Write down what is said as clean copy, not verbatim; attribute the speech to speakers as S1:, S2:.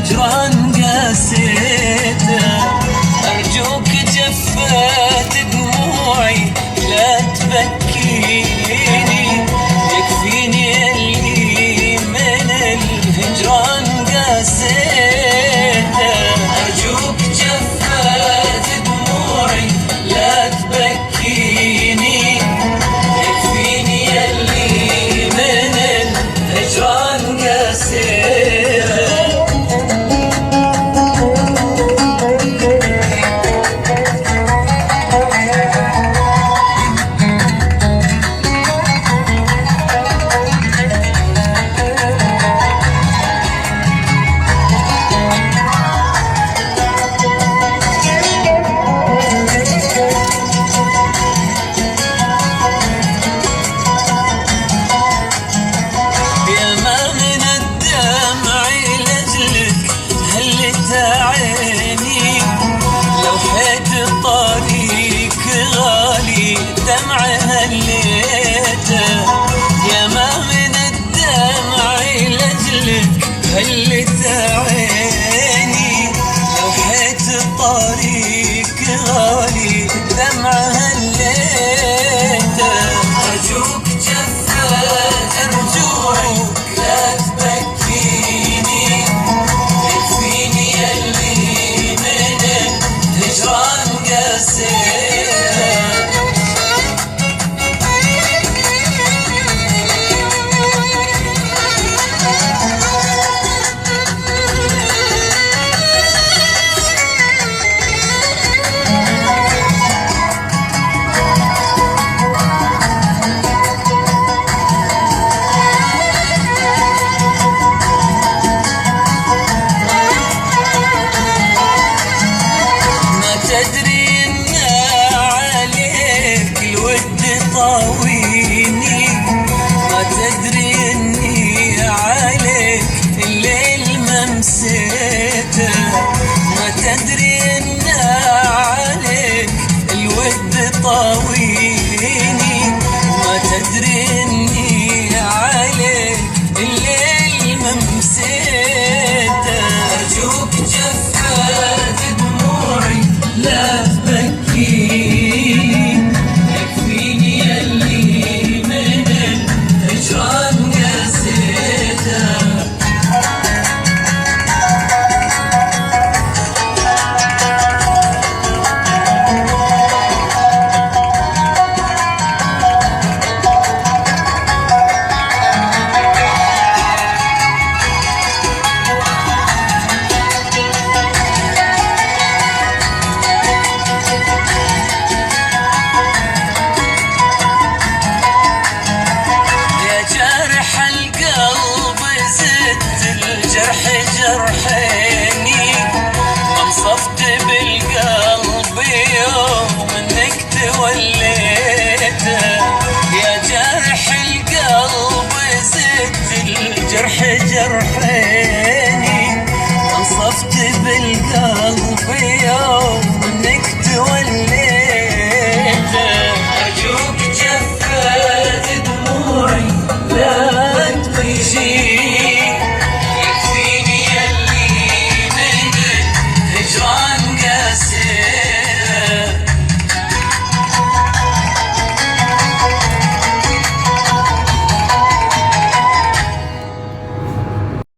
S1: هجران قاسيته. أرجوك جفت دموعي لا تبكيني، يكفيني اللي من الهجران قاسيته. أرجوك جفت دموعي لا تبكيني، يكفيني اللي من الهجران قاسيته. دمع هليته يا ما من الدمع لجلك هلت عيني، لو حيت الطريق غالي دمع هليته. أرجوك جفت أرجوك لا تبكيني، يكفيني اللي من الهجران قاسيته. تدري إن عليك الود طاويني، ما تدري إني عليك الليل ما مسيته، ما تدري إن عليك الود طاويني، ما تدري إني عليك الليل ما مسيته. أرجوك جفت دموعي لا تبكيني، يكفيني اللي من الهجران قاسيته. الجرح جرحيني، انصفت بالقلب يوم انك توليته. يا جرح القلب زدت الجرح جرحيني،